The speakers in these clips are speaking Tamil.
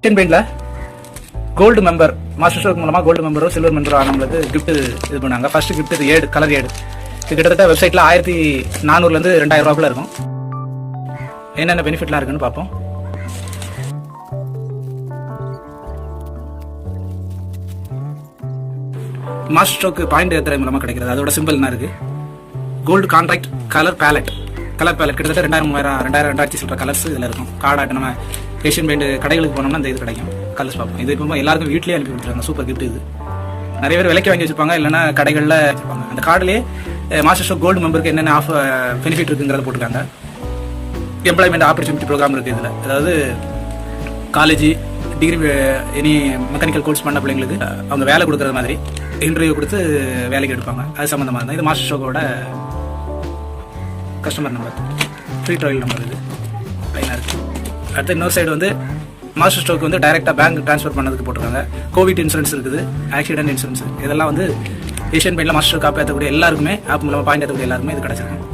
ஏஷியன் பெயிண்டில் கோல்டு மெம்பர் மாஸ்டர் ஸ்ட்ரோக் மூலமாக கோல்டு மெம்பரோ சில்வர் மெம்பரோ ஆனவங்களுக்கு கிஃப்ட் இது பண்ணாங்க. ஃபர்ஸ்ட் கிஃப்ட் இது ஏடு, கலர் ஏடு. இது கிட்டத்தட்ட வெப்சைட்டில் 1400 2000 ரூபாய்க்குள்ள இருக்கும். என்னென்ன பெனிஃபிட்லாம் இருக்குன்னு பார்ப்போம். மாஸ்டர் ஸ்ட்ரோக் பாயிண்ட் ஏத்துறை மூலமாக கிடைக்கிறது. அதோட சிம்பிள் என்ன இருக்கு? Gold contract colour palette. Colour palette கிட்டத்தட்ட 2000 சொல்கிற கலர்ஸ் இதில் இருக்கும். கார்டாட்டு நம்ம ஏஷியன் பெயிண்ட் கடைகளுக்கு போனோம்னா இந்த இது கிடைக்கும். கலர்ஸ் பார்ப்போம். இது இப்போ எல்லாருக்கும் வீட்லேயே அனுப்பி கொடுத்துருக்காங்க. சூப்பர் கிஃப்ட் இது. நிறைய பேர் விலைக்கு வாங்கி வச்சுருப்பாங்க, இல்லைன்னா கடைகளில் வச்சுருப்பாங்க. அந்த கார்டுலேயே மாஸ்டர் ஸ்ட்ரோக் கோல்டு மெம்பருக்கு என்னென்ன பெனிஃபிட் இருக்குங்கிறத போட்டிருக்காங்க. எம்ப்ளாய்மெண்ட் ஆப்பர்ச்சுனிட்டி ப்ரோக்ராம் இருக்குது இதில். அதாவது college degree any mechanical course பண்ண பிள்ளைங்களுக்கு அவங்க வேலை கொடுக்குற மாதிரி இன்டர்வியூ கொடுத்து வேலைக்கு எடுப்பாங்க. அது சம்மந்தமாக இருந்தால் இது மாஸ்டர் ஸ்ட்ரோக்கோட customer number, free trial number. இது லைனாக இருக்குது. அடுத்து இன்னொரு சைடு வந்து மாஸ்டர் ஸ்ட்ரோக் வந்து டைரெக்டாக பேங்க் ட்ரான்ஸ்ஃபர் பண்ணதுக்கு போட்டிருக்காங்க. கோவிட் இன்சூரன்ஸ் இருக்குது, ஆக்சிடென்ட் இன்சூரன்ஸ். இதெல்லாம் வந்து ஏஷியன் பெயிண்டில் மாஸ்டர் ஸ்ட்ரோக் ஆப் ஏற்றக்கூடிய எல்லாருக்குமே, ஆப் மூலமாக பாயிண்ட் ஏற்றக்கூடிய எல்லாருமே இது கிடச்சிருக்கும்.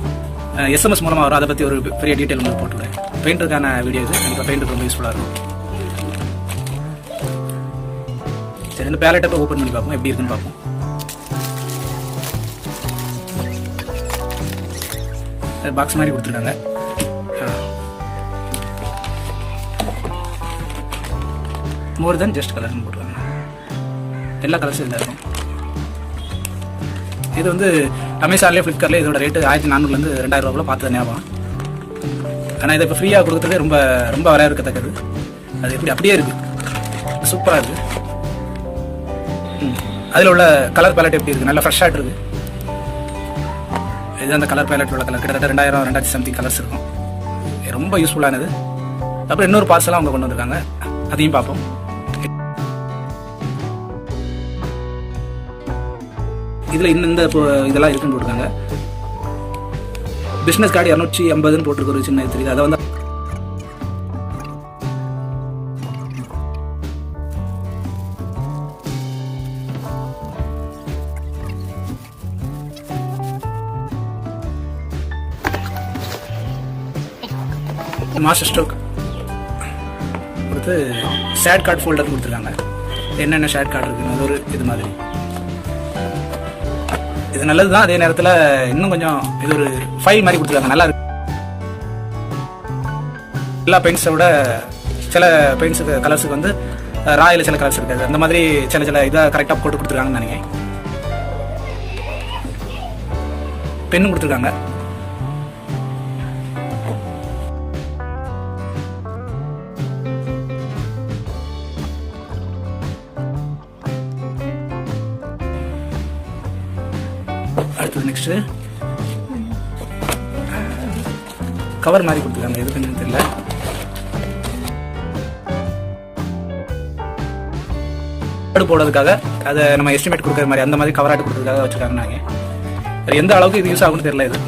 SMS மூலமாக வரும். அதை பற்றி ஒரு பெரிய டீட்டெயில் வந்து போட்டுவிடுறேன். பெயிண்டருக்கான வீடியோ இது. கண்டிப்பாக பெயிண்டருக்கு ரொம்ப யூஸ்ஃபுல்லாக இருக்கும். சரி, இந்த பேலட்டை இப்போ ஓப்பன் பண்ணி பார்ப்போம், எப்படி இருக்குன்னு பார்ப்போம். பாக்ஸ் மாதிரி கொடுத்துருக்காங்க. மோர் தென் ஜஸ்ட் கலர்னு போட்டுருக்காங்க. எல்லா கலர்ஸும் இதில் இருக்கும். இது வந்து அமேசான்லேயே ஃப்ளிப்கார்ட்லேயே இதோட ரேட்டு 1400 2000 ரூபாய்க்குள்ள பார்த்தது ஞாபகம். ஆனால் இதை இப்போ ஃப்ரீயாக கொடுக்குறதுக்கு ரொம்ப ரொம்ப வரவேற்கத்தக்கது. அது எப்படி அப்படியே இருக்குது, சூப்பராக இருக்குது. அதில் உள்ள கலர் பேலட் எப்படி இருக்குது? நல்லா ஃப்ரெஷ்ஷாக இருக்குது. இது அந்த கலர் பேலட் உள்ள கலர் கிட்டத்தட்ட 2000 சம்திங் கலர்ஸ் இருக்கும். ரொம்ப யூஸ்ஃபுல்லானது. அப்புறம் இன்னொரு பார்சலாக அவங்க கொண்டு வந்திருக்காங்க, அதையும் பார்ப்போம். இதில் இந்த இதெல்லாம் இருக்குன்னு போட்டிருக்காங்க. பிஸ்னஸ் கார்டு 250 போட்டிருக்க ஒரு சின்ன தெரியுது. அதை வந்து மாஸ்டர் ஸ்ட்ரோக் கொடுத்து ஷேட் கார்டு ஃபோல்டர் கொடுத்துருக்காங்க. என்னென்ன ஷேட் கார்டு இருக்குன்னு அது ஒரு இது மாதிரி. இது நல்லது தான். அதே நேரத்தில் இன்னும் கொஞ்சம் இது ஒரு ஃபைல் மாதிரி கொடுத்துருக்காங்க. நல்லா இருக்கு. எல்லா பெயிண்ட்ஸை விட சில பெயிண்ட்ஸுக்கு கலர்ஸுக்கு வந்து ராயில் சில கலர்ஸ் இருக்காது. அந்த மாதிரி சில இதாக கரெக்டாக போட்டு கொடுத்துருக்காங்கன்னு நினைக்கிறேன். பெண்ணும் கொடுத்துருக்காங்க. அடுத்தது நெக்ஸ்ட் கவர் மாதிரி கொடுத்துருக்காங்க. எது கொஞ்சம் தெரியல. கார்டு போடுறதுக்காக அதை நம்ம எஸ்டிமேட் கொடுக்குற மாதிரி அந்த மாதிரி கவராட்டு கொடுக்கறதுக்காக வச்சுருக்காங்க. நாங்கள் எந்த அளவுக்கு இது யூஸ் ஆகும்னு தெரியல. இது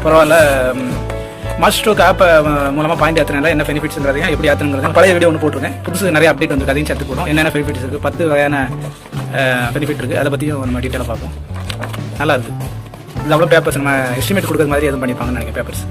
பரவாயில்ல. மாஸ்டர் ஸ்ட்ரோக் ஆப் மூலமாக பாயிண்ட் ஏற்றினால என்ன பெனிஃபிட்ஸ்ங்கிறதையும் எப்படி ஏற்றணுங்கிறது பழைய வீடியோ ஒன்று போட்டிருக்கேன். புதுசு நிறைய அப்டேட் வந்து அதையும் சேர்த்து போடும். என்னென்ன பெனிஃபிட்ஸ் இருக்குது, 10 வகையான பெனிஃபிட் இருக்குது. அதை பற்றியும் நம்ம டீட்டெயிலாக பார்ப்போம். நல்லா இருக்குது. இது அவ்வளோ பேப்பர்ஸ் நம்ம எஸ்டிமேட் கொடுக்குற மாதிரி எதுவும் பண்ணிப்பாங்கன்னு நினைக்கிறேன். பேப்பர்ஸ்